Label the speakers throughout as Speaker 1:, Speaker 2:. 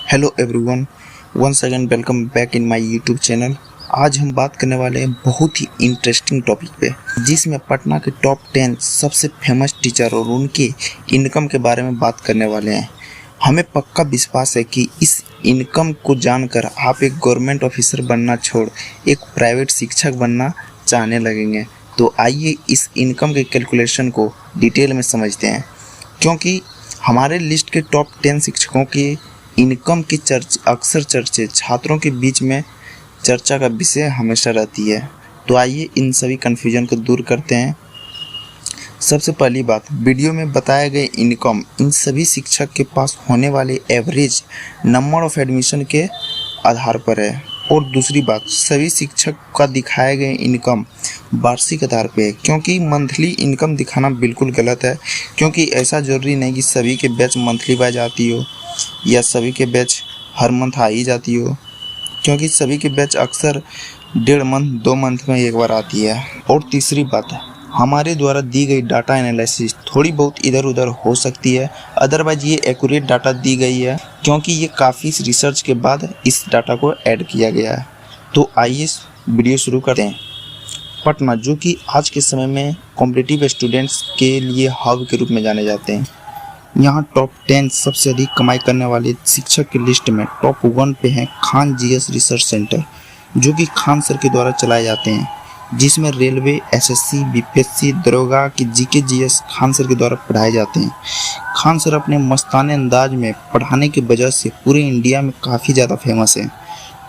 Speaker 1: Hello everyone, once again welcome back in my YouTube channel. आज हम बात करने वाले हैं बहुत ही इंटरेस्टिंग टॉपिक पे, जिसमें पटना के टॉप 10 सबसे फेमस टीचर और उनके इनकम के बारे में बात करने वाले हैं। हमें पक्का विश्वास है कि इस इनकम को जानकर आप एक गवर्नमेंट ऑफिसर बनना छोड़ एक प्राइवेट शिक्षक बनना चाहने लगेंगे। तो आइए इस इनकम के कैलकुलेशन को डिटेल में समझते हैं, क्योंकि हमारे लिस्ट के टॉप 10 शिक्षकों के इनकम की अक्सर चर्चे छात्रों के बीच में चर्चा का विषय हमेशा रहती है। तो आइए इन सभी कन्फ्यूजन को दूर करते हैं। सबसे पहली बात, वीडियो में बताए गए इनकम इन सभी शिक्षक के पास होने वाले एवरेज नंबर ऑफ एडमिशन के आधार पर है। और दूसरी बात, सभी शिक्षक का दिखाए गए इनकम वार्षिक आधार पे है, क्योंकि मंथली इनकम दिखाना बिल्कुल गलत है। क्योंकि ऐसा ज़रूरी नहीं कि सभी के बैच मंथली वाइज आती हो या सभी के बैच हर मंथ आ ही जाती हो, क्योंकि सभी के बैच अक्सर 1.5 मंथ 2 मंथ में एक बार आती है। और तीसरी बात है, हमारे द्वारा दी गई डाटा एनालिसिस थोड़ी बहुत इधर उधर हो सकती है, अदरवाइज ये एक्यूरेट डाटा दी गई है, क्योंकि ये काफ़ी रिसर्च के बाद इस डाटा को ऐड किया गया है। तो आइए वीडियो शुरू करते हैं। पटना, जो कि आज के समय में कॉम्पिटिटिव स्टूडेंट्स के लिए हब के रूप में जाने जाते हैं, यहाँ टॉप 10 सबसे अधिक कमाई करने वाले शिक्षक की लिस्ट में टॉप 1 पे हैं खान जीएस रिसर्च सेंटर, जो कि खान सर के द्वारा चलाए जाते हैं, जिसमें रेलवे, एसएससी, बीपीएससी, दरोगा की जीके जीएस खान सर के द्वारा पढ़ाए जाते हैं। खान सर अपने मस्ताने अंदाज में पढ़ाने की वजह से पूरे इंडिया में काफ़ी ज़्यादा फेमस हैं।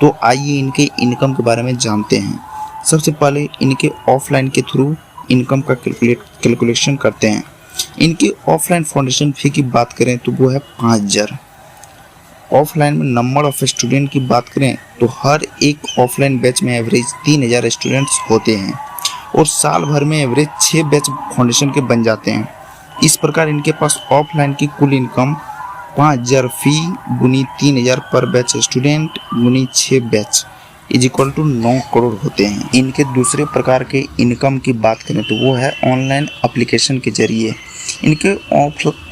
Speaker 1: तो आइए इनके इनकम के बारे में जानते हैं। सबसे पहले इनके ऑफलाइन के थ्रू इनकम का कैलकुलेशन करते हैं। इनकी ऑफलाइन फाउंडेशन फ़ी की बात करें तो वो है 5000। ऑफलाइन में नंबर ऑफ स्टूडेंट की बात करें तो हर एक ऑफलाइन बैच में एवरेज 3000 स्टूडेंट्स होते हैं और साल भर में एवरेज 6 बैच फाउंडेशन के बन जाते हैं। इस प्रकार इनके पास ऑफलाइन की कुल इनकम 5000 फ़ी गुनी 3000 पर बैच स्टूडेंट गुनी 6 बैच इक्वल टू 9 करोड़ होते हैं। इनके दूसरे प्रकार के इनकम की बात करें तो वो है ऑनलाइन एप्लीकेशन के जरिए। इनके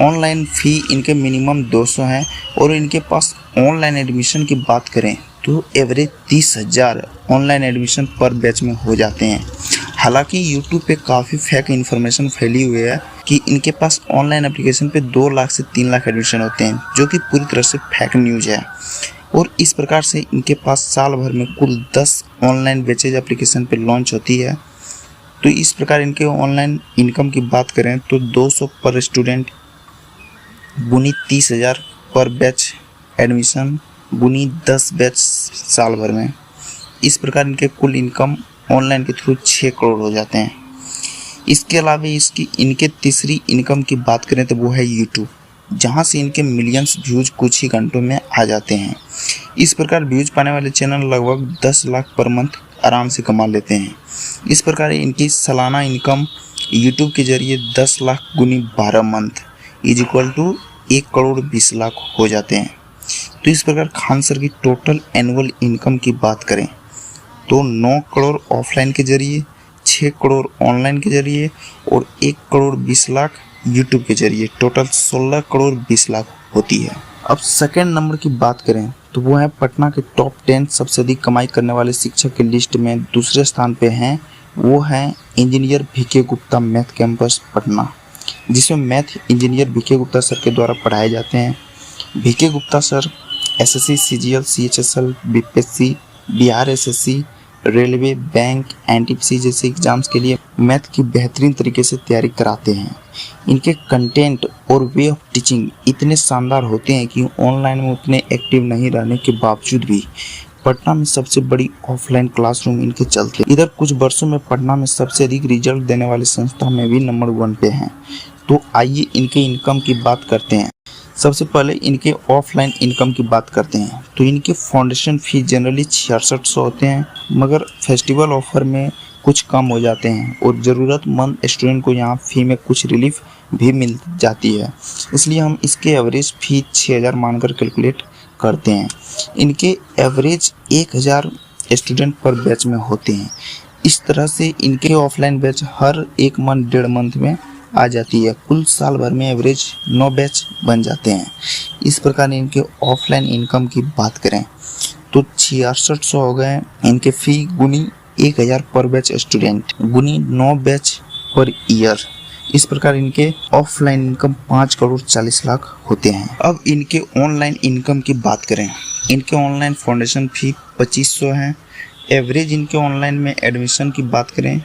Speaker 1: ऑनलाइन फ़ी इनके मिनिमम 200 हैं और इनके पास ऑनलाइन एडमिशन की बात करें तो एवरेज 30,000 ऑनलाइन एडमिशन पर बैच में हो जाते हैं। हालांकि यूट्यूब पे काफ़ी फेक इन्फॉर्मेशन फैली हुई है कि इनके पास ऑनलाइन एप्लीकेशन पे 2 लाख से 3 लाख एडमिशन होते हैं, जो कि पूरी तरह से फेक न्यूज़ है। और इस प्रकार से इनके पास साल भर में कुल 10 ऑनलाइन बैचेज एप्लीकेशन पे लॉन्च होती है। तो इस प्रकार इनके ऑनलाइन इनकम की बात करें तो 200 पर स्टूडेंट गुनी 30,000 पर बैच एडमिशन गुनी 10 बैच साल भर में। इस प्रकार इनके कुल इनकम ऑनलाइन के थ्रू 6 करोड़ हो जाते हैं। इसके अलावा इनके तीसरी इनकम की बात करें तो वो है यूट्यूब, जहां से इनके मिलियंस व्यूज कुछ ही घंटों में आ जाते हैं। इस प्रकार व्यूज पाने वाले चैनल लगभग 10 लाख पर मंथ आराम से कमा लेते हैं। इस प्रकार इनकी सालाना इनकम यूट्यूब के जरिए 10 लाख गुनी 12 month equal to 1 crore 20 lakh हो जाते हैं। तो इस प्रकार खान सर की टोटल एनुअल इनकम की बात करें तो 9 करोड़ ऑफलाइन के जरिए, 6 करोड़ ऑनलाइन के जरिए और 1 करोड़ 20 लाख यूट्यूब के जरिए, टोटल 16 करोड़ 20 लाख होती है। अब सेकेंड नंबर की बात करें तो वो है पटना के टॉप 10 सबसे अधिक कमाई करने वाले शिक्षक की लिस्ट में दूसरे स्थान पे हैं, वो हैं engineer VK Gupta math campus Patna, जिसमें math engineer VK Gupta sir के द्वारा पढ़ाए जाते हैं। VK Gupta sir SSC, CGL, CHSL, BPSC, Bihar SSC, railway, bank, NTPC जैसे एग्जाम्स के लिए मैथ की बेहतरीन तरीके से तैयारी कराते हैं। इनके कंटेंट और वे ऑफ टीचिंग इतने शानदार होते हैं कि ऑनलाइन में उतने एक्टिव नहीं रहने के बावजूद भी पटना में सबसे बड़ी ऑफलाइन क्लासरूम इनके चलते इधर कुछ वर्षों में पटना में सबसे अधिक रिजल्ट देने वाली संस्था में भी नंबर 1 पे हैं। तो आइए इनके इनकम की बात करते हैं। सबसे पहले इनके ऑफलाइन इनकम की बात करते हैं तो इनके फाउंडेशन फ़ी जनरली 6600 होते हैं, मगर फेस्टिवल ऑफर में कुछ कम हो जाते हैं और ज़रूरतमंद स्टूडेंट को यहाँ फ़ी में कुछ रिलीफ भी मिल जाती है, इसलिए हम इसके एवरेज फ़ी 6000 मानकर कैलकुलेट करते हैं। इनके एवरेज 1000 स्टूडेंट पर बैच में होते हैं। इस तरह से इनके ऑफलाइन बैच हर 1 मंथ 1.5 मंथ में आ जाती है। कुल साल भर में एवरेज 9 बैच बन जाते हैं। इस प्रकार इनके ऑफलाइन इनकम की बात करें तो 6600 हो गए इनके फी गुनी 1000 पर बैच स्टूडेंट गुनी 9 बैच पर ईयर। इस प्रकार इनके ऑफलाइन इनकम 5 करोड़ 40 लाख होते हैं। अब इनके ऑनलाइन इनकम की बात करें, इनके ऑनलाइन फाउंडेशन फी 2500 है। एवरेज इनके ऑनलाइन में एडमिशन की बात करें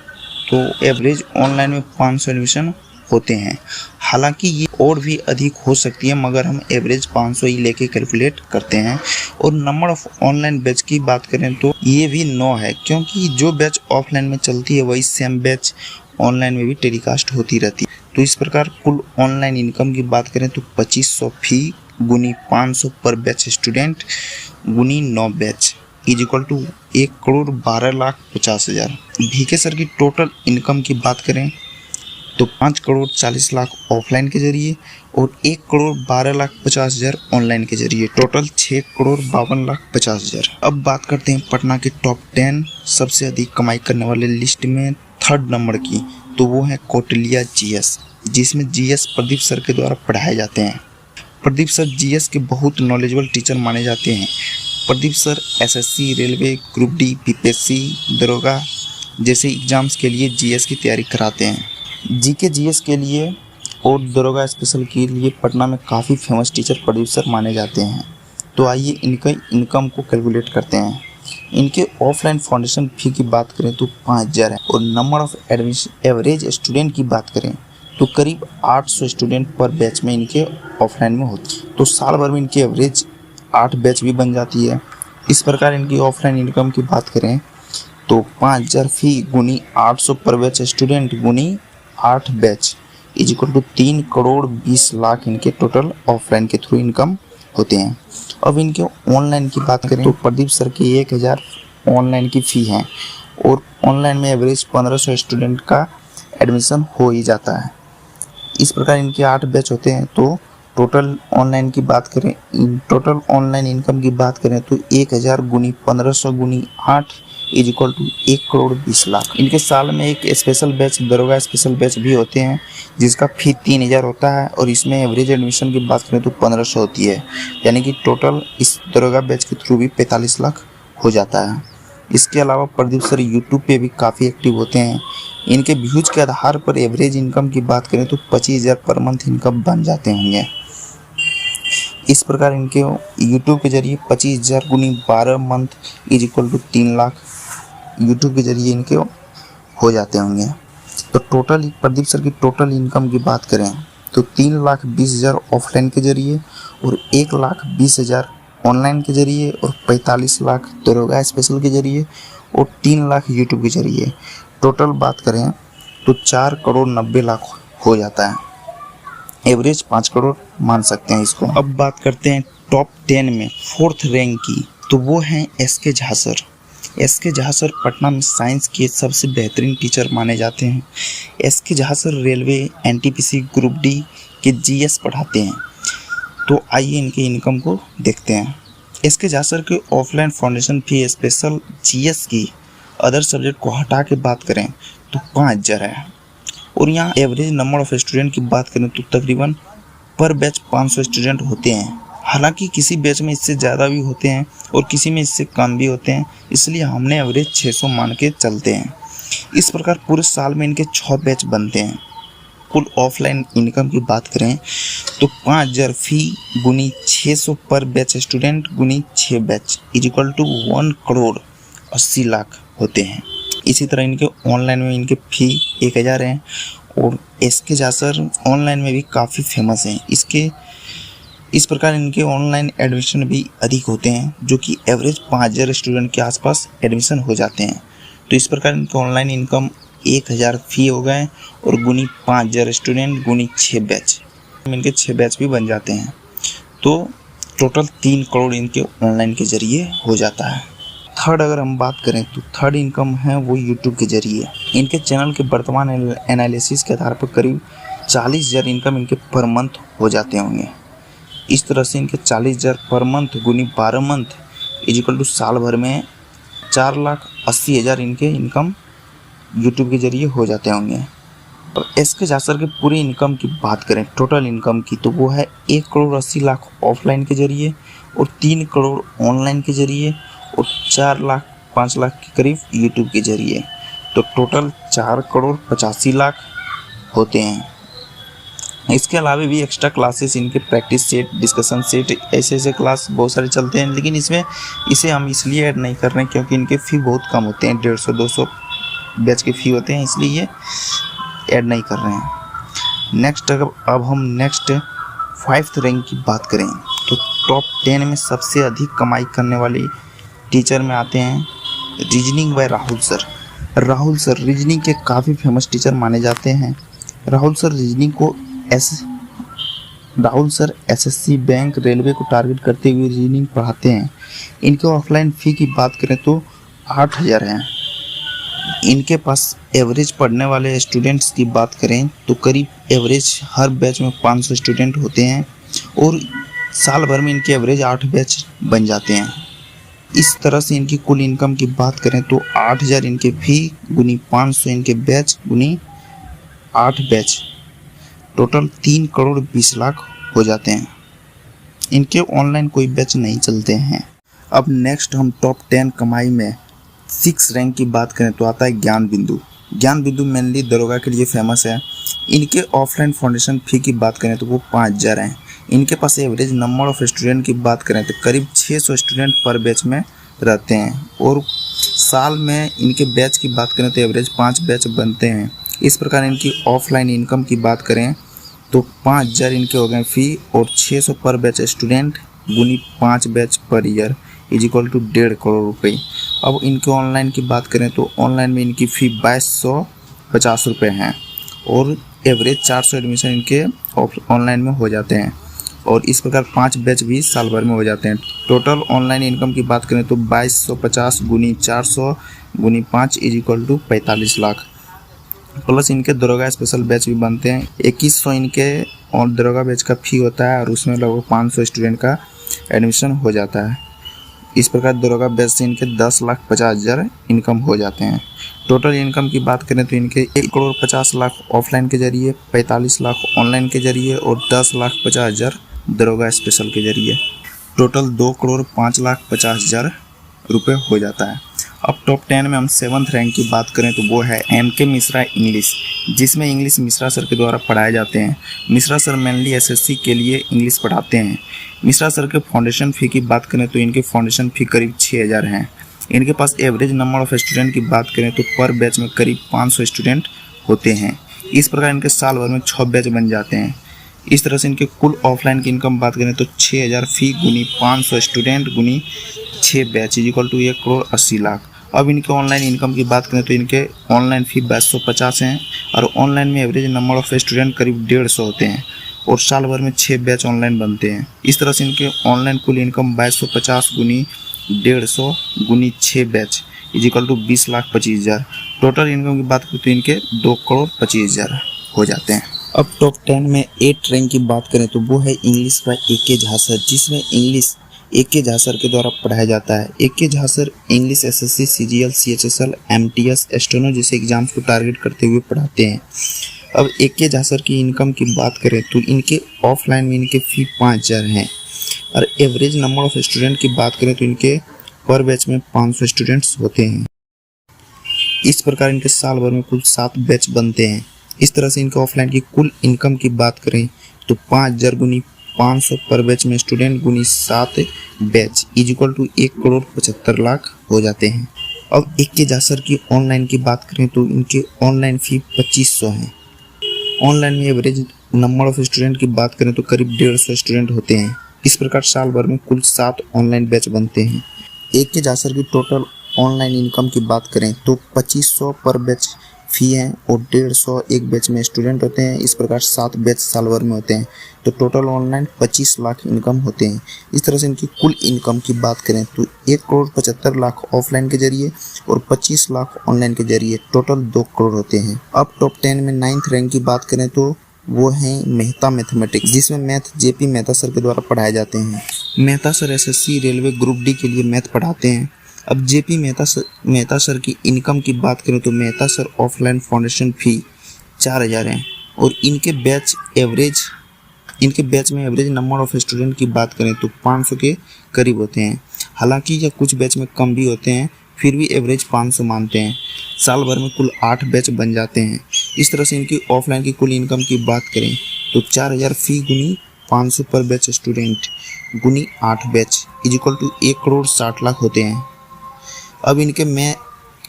Speaker 1: तो एवरेज ऑनलाइन में 500 एडमिशन होते हैं। हालांकि ये और भी अधिक हो सकती है, मगर हम एवरेज 500 ही लेके कैलकुलेट करते हैं। और नंबर ऑफ ऑनलाइन बैच की बात करें तो ये भी 9 है, क्योंकि जो बैच ऑफलाइन में चलती है वही सेम बैच ऑनलाइन में भी टेलीकास्ट होती रहती है। तो इस प्रकार कुल ऑनलाइन इनकम की बात करें तो 2500 फी गुनी 500 पर बैच स्टूडेंट गुनी 9 batch is equal to 1 crore 12 lakh 50 हज़ार। भीके सर की टोटल इनकम की बात करें तो 5 करोड़ 40 लाख ऑफलाइन के जरिए और 1 करोड़ 12 लाख 50 हज़ार ऑनलाइन के जरिए, टोटल 6 करोड़ 52 लाख 50 हज़ार। अब बात करते हैं पटना के टॉप 10 सबसे अधिक कमाई करने वाले लिस्ट में 3rd नंबर की, तो वो है कौटिल्या जीएस, जिसमें जीएस प्रदीप सर के द्वारा पढ़ाए जाते हैं। प्रदीप सर जीएस के बहुत नॉलेजेबल टीचर माने जाते हैं। Pradeep sir SSC, railway, group D, BPSC, दरोगा जैसे एग्जाम्स के लिए जीएस की तैयारी कराते हैं। जीके जीएस के लिए और दरोगा स्पेशल के लिए पटना में काफ़ी फेमस टीचर प्रदीप सर माने जाते हैं। तो आइए इनका इनकम को कैलकुलेट करते हैं। इनके ऑफलाइन फाउंडेशन फी की बात करें तो 5000 है और number of admission average student की बात करें तो करीब 800 स्टूडेंट पर बैच में इनके ऑफलाइन में होती है। तो साल भर में इनकी एवरेज 8 बैच भी बन जाती है। इस प्रकार इनकी ऑफलाइन इनकम की बात करें तो 5000 फी गुनी 800 पर बैच स्टूडेंट गुनी 8 batch is equal to 3 crore 20 lakh इनके टोटल ऑफलाइन के थ्रू इनकम होते हैं। अब इनके ऑनलाइन की बात करें तो प्रदीप सर की 1000 ऑनलाइन की फ़ी है और ऑनलाइन में एवरेज 1500 स्टूडेंट का एडमिशन हो ही जाता है। इस प्रकार इनके 8 बैच होते हैं। तो टोटल ऑनलाइन की बात करें, टोटल ऑनलाइन इनकम की बात करें तो 1000 गुनी 1500 गुनी 8 is equal to 1 crore 20 lakh. इनके साल में एक स्पेशल बैच दरोगा स्पेशल बैच भी होते हैं जिसका फी 3000 होता है और इसमें एवरेज एडमिशन की बात करें तो 1500 होती है, यानी कि टोटल इस दरोगा बैच के थ्रू भी 45 लाख हो जाता है। इसके अलावा प्रदीप सर यूट्यूब पे भी काफ़ी एक्टिव होते हैं। इनके व्यूज के आधार पर एवरेज इनकम की बात करें तो 25000 पर मंथ इनकम बन जाते होंगे। इस प्रकार इनके यूट्यूब के जरिए 25000 गुनी 12 month is equal to 3 lakh YouTube के जरिए इनके हो जाते होंगे। तो टोटल प्रदीप सर की टोटल इनकम की बात करें तो 3,20,000 ऑफलाइन के जरिए और 1,20,000 ऑनलाइन के जरिए और 45 लाख दरोगा स्पेशल के जरिए और 3 लाख यूट्यूब के जरिए। टोटल बात करें तो 4 करोड़ 90 लाख हो जाता है। एवरेज 5 करोड़ मान सकते हैं इसको। अब बात करते हैं टॉप 10 में 4th रैंक की, तो वो हैं SK Jha sir. SK Jha sir Patna में साइंस के सबसे बेहतरीन टीचर माने जाते हैं। SK Jha sir railway, NTPC, group D के जीएस पढ़ाते हैं। तो आइए इनके इनकम को देखते हैं। एसके झा सर के offline foundation fee special GS की अदर सब्जेक्ट को हटा के बात करें तो 5000 है और यहाँ एवरेज नंबर ऑफ स्टूडेंट की बात करें तो तकरीबन पर बैच 500 स्टूडेंट होते हैं। हालांकि किसी बैच में इससे ज़्यादा भी होते हैं और किसी में इससे कम भी होते हैं, इसलिए हमने एवरेज 600 मान के चलते हैं। इस प्रकार पूरे साल में इनके 6 बैच बनते हैं। कुल ऑफलाइन इनकम की बात करें तो 5000 फी गुनी 600 पर बैच स्टूडेंट गुनी 6 batch is equal to 1 crore 80 lakh होते हैं। इसी तरह इनके ऑनलाइन में इनके फ़ी 1000 हैं और एसके झा सर ऑनलाइन में भी काफ़ी फेमस हैं। इस प्रकार इनके ऑनलाइन एडमिशन भी अधिक होते हैं, जो कि एवरेज 5000 स्टूडेंट के आसपास एडमिशन हो जाते हैं। तो इस प्रकार इनके ऑनलाइन इनकम 1000 फी हो गए और गुनी 5000 स्टूडेंट गुनी 6 बैच, इनके 6 बैच भी बन जाते हैं। तो टोटल 3 करोड़ इनके ऑनलाइन के जरिए हो जाता है। थर्ड अगर हम बात करें तो थर्ड इनकम है वो यूट्यूब के जरिए। इनके चैनल के वर्तमान एनालिसिस के आधार पर करीब 40,000 इनकम इनके पर मंथ हो जाते होंगे। इस तरह से इनके 40,000 पर मंथ गुनी 12 मंथ इज इक्वल टू साल भर में 4,80,000 इनके इनकम यूट्यूब के जरिए हो जाते होंगे। अब SK झा सर के पूरी इनकम की बात करें, टोटल इनकम की, तो वो है 1,80,00,000 ऑफलाइन के जरिए और 3 करोड़ ऑनलाइन के जरिए और 4,05,00,000 के करीब यूट्यूब के जरिए। तो टोटल 4,85,00,000 होते हैं। इसके अलावा भी एक्स्ट्रा क्लासेस इनके प्रैक्टिस सेट, डिस्कशन सेट, ऐसे क्लास बहुत सारे चलते हैं, लेकिन इसमें इसे हम इसलिए ऐड नहीं कर रहे हैं क्योंकि इनके फ़ी बहुत कम होते हैं, 150-200 बैच के फ़ी होते हैं, इसलिए ये ऐड नहीं कर रहे हैं। नेक्स्ट अब हम नेक्स्ट 5th रैंक की बात करें तो टॉप 10 में सबसे अधिक कमाई करने वाली टीचर में आते हैं reasoning bye Rahul sir. Rahul sir reasoning के काफ़ी फेमस टीचर माने जाते हैं। Rahul sir SSC, bank, railway को टारगेट करते हुए रीजनिंग पढ़ाते हैं। इनके ऑफलाइन फ़ी की बात करें तो 8,000 हैं। इनके पास एवरेज पढ़ने वाले स्टूडेंट्स की बात करें तो करीब एवरेज हर बैच में 500 स्टूडेंट होते हैं और साल भर में इनके एवरेज 8 बैच बन जाते हैं। इस तरह से इनकी कुल इनकम की बात करें तो 8,000 इनके फ़ी गुनी 500 इनके बैच गुनी 8 बैच, टोटल 3,20,00,000 हो जाते हैं। इनके ऑनलाइन कोई बैच नहीं चलते हैं। अब नेक्स्ट हम टॉप 10 कमाई में 6 रैंक की बात करें तो आता है ज्ञान बिंदु मेनली दरोगा के लिए फेमस है। इनके ऑफलाइन फाउंडेशन फ़ी की बात करें तो वो 5,000 हैं। इनके पास एवरेज नंबर ऑफ स्टूडेंट की बात करें तो करीब 600 स्टूडेंट पर बैच में रहते हैं और साल में इनके बैच की बात करें तो एवरेज 5 बैच बनते हैं। इस प्रकार इनकी ऑफलाइन इनकम की बात करें तो 5,000 इनके हो गए फ़ी और 600 पर बैच स्टूडेंट गुनी 5 batch per year is equal to 1.5 crore रुपये। अब इनके ऑनलाइन की बात करें तो ऑनलाइन में इनकी फ़ी 2,250 रुपये हैं और एवरेज 400 एडमिशन इनके ऑनलाइन में हो जाते हैं और इस प्रकार 5 बैच भी साल भर में हो जाते हैं। टोटल ऑनलाइन इनकम की बात करें तो 2,250 गुनी 400 गुनी 5 इज इक्वल टू 45,00,000। प्लस इनके दरोगा स्पेशल बैच भी बनते हैं। 2,100 इनके और दरोगा बैच का फ़ी होता है और उसमें लगभग 500 स्टूडेंट का एडमिशन हो जाता है। इस प्रकार दरोगा बैच से इनके 10,50,000 इनकम हो जाते हैं। टोटल इनकम की बात करें तो इनके 1,50,00,000 ऑफलाइन के जरिए, 45,00,000 ऑनलाइन के जरिए और 10,50,000 दरोगा स्पेशल के जरिए, टोटल 2,05,50,000 रुपये हो जाता है। अब टॉप 10 में हम 7th रैंक की बात करें तो वो है MK मिश्रा इंग्लिश, जिसमें इंग्लिश मिश्रा सर के द्वारा पढ़ाए जाते हैं। मिश्रा सर मेनली SSC के लिए इंग्लिश पढ़ाते हैं। मिश्रा सर के फाउंडेशन फ़ी की बात करें तो इनके फाउंडेशन फ़ी करीब 6,000 हैं। इनके पास एवरेज नंबर ऑफ स्टूडेंट की बात करें तो पर बैच में करीब 500 स्टूडेंट होते हैं। इस प्रकार इनके साल भर में 6 बैच बन जाते हैं। इस तरह से इनके कुल ऑफलाइन की इनकम बात करें तो 6,000 फ़ी गुनी 500 स्टूडेंट गुनी 6 बैच इज इक्वल टू 1,80,00,000। अब इनके ऑनलाइन इनकम की बात करें तो इनके ऑनलाइन फ़ी 2,250 हैं और ऑनलाइन में एवरेज नंबर ऑफ स्टूडेंट करीब 150 होते हैं और साल भर में 6 बैच ऑनलाइन बनते हैं। इस तरह से इनके ऑनलाइन कुल इनकम 2,250 गुनी 150 गुनी 6 batch is equal to 20,25,000। Total income की बात करें तो इनके 2,25,000 हो जाते हैं। अब टॉप 10 में 8 रैंक की बात करें तो वो है English by AK Jha sir, जिसमें इंग्लिश AK झा सर के द्वारा पढ़ाया जाता है। AK Jha sir English SSC, CGL, CHSL, MTS, steno जैसे एग्जाम्स को टारगेट करते हुए पढ़ाते हैं। अब AK झा सर की इनकम की बात करें तो इनके ऑफलाइन में इनके फ़ी 5,000 हैं और एवरेज नंबर ऑफ स्टूडेंट की बात करें तो इनके पर बैच में 500 स्टूडेंट्स होते हैं। इस प्रकार इनके साल भर में कुल 7 बैच बनते हैं। इस तरह से इनके ऑफलाइन की कुल इनकम की बात करें तो 5,000 गुनी 500 पर बैच में स्टूडेंट गुनी 7 बैच इज इक्वल टू 1,75,00,000 हो जाते हैं। अब AK झा सर की ऑनलाइन की बात करें तो इनके ऑनलाइन फ़ी 2,500 हैं। ऑनलाइन में एवरेज नंबर ऑफ स्टूडेंट की बात करें तो करीब 150 स्टूडेंट होते हैं। इस प्रकार साल भर में कुल 7 ऑनलाइन बैच बनते हैं। AK झा सर की टोटल ऑनलाइन इनकम की बात करें तो 2,500 पर बैच फ़ी हैं और 150 एक बैच में स्टूडेंट होते हैं। इस प्रकार 7 बैच साल भर में होते हैं तो टोटल ऑनलाइन 25,00,000 इनकम होते हैं। इस तरह से इनकी कुल इनकम की बात करें तो 1,75,00,000 ऑफलाइन के जरिए और 25,00,000 ऑनलाइन के जरिए, टोटल 2 करोड़ होते हैं। अब टॉप 10 में 9th रैंक की बात करें तो वो हैं मेहता मैथमेटिक्स, जिसमें मैथ JP मेहता सर के द्वारा पढ़ाए जाते हैं। Mehta sir SSC, railway, group D के लिए मैथ पढ़ाते हैं। अब JP मेहता सर की इनकम की बात करें तो मेहता सर ऑफलाइन फाउंडेशन फ़ी 4000 हैं। और इनके बैच में एवरेज नंबर ऑफ स्टूडेंट की बात करें तो 500 के करीब होते हैं। हालांकि ये कुछ बैच में कम भी होते हैं, फिर भी एवरेज 500 मानते हैं। साल भर में कुल 8 बैच बन जाते हैं। इस तरह से इनकी ऑफलाइन की कुल इनकम की बात करें तो 4000 फी गुनी 500 पर बैच स्टूडेंट गुनी 8 batch equal to 1 crore 60 lakh होते हैं।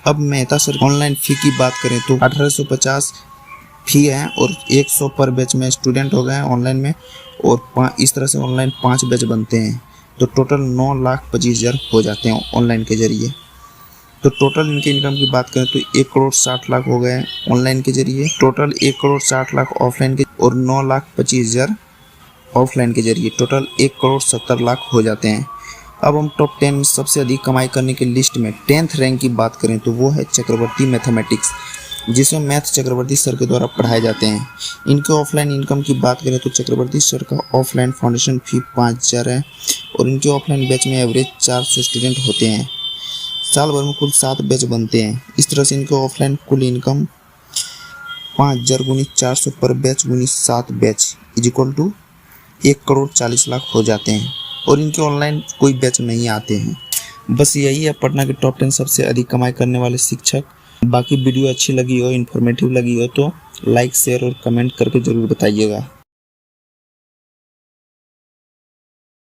Speaker 1: अब मेहता सर ऑनलाइन फ़ी की बात करें तो 1850 फ़ी है और 100 पर बैच में स्टूडेंट हो गए हैं ऑनलाइन में, और इस तरह से ऑनलाइन 5 बैच बनते हैं तो टोटल 9,25,000 हो जाते हैं ऑनलाइन के जरिए। तो टोटल इनके इनकम की बात करें तो 1 करोड़ 60 लाख हो गए ऑनलाइन के जरिए, टोटल 1 करोड़ 60 लाख ऑफलाइन के और 9,25,000 ऑफलाइन के जरिए, टोटल 1 करोड़ 70 लाख हो जाते हैं। अब हम टॉप 10 में सबसे अधिक कमाई करने की लिस्ट में 10th रैंक की बात करें तो वो है चक्रवर्ती मैथमेटिक्स, जिसमें मैथ चक्रवर्ती सर के द्वारा पढ़ाए जाते हैं। इनके ऑफलाइन इनकम की बात करें तो चक्रवर्ती सर का ऑफलाइन फाउंडेशन फी 5,000 है और इनके ऑफलाइन बैच में एवरेज 400 स्टूडेंट होते हैं। साल भर में कुल 7 बैच बनते हैं। इस तरह से इनके ऑफलाइन कुल इनकम 5,000 गुनी 400 पर बैच गुनी 7 batch equal to 1 crore 40 lakh हो जाते हैं। और इनके ऑनलाइन कोई बैच नहीं आते हैं। बस यही है पटना के टॉप 10 सबसे अधिक कमाई करने वाले शिक्षक। बाकी वीडियो अच्छी लगी हो, इन्फॉर्मेटिव लगी हो तो लाइक, शेयर और कमेंट करके ज़रूर बताइएगा।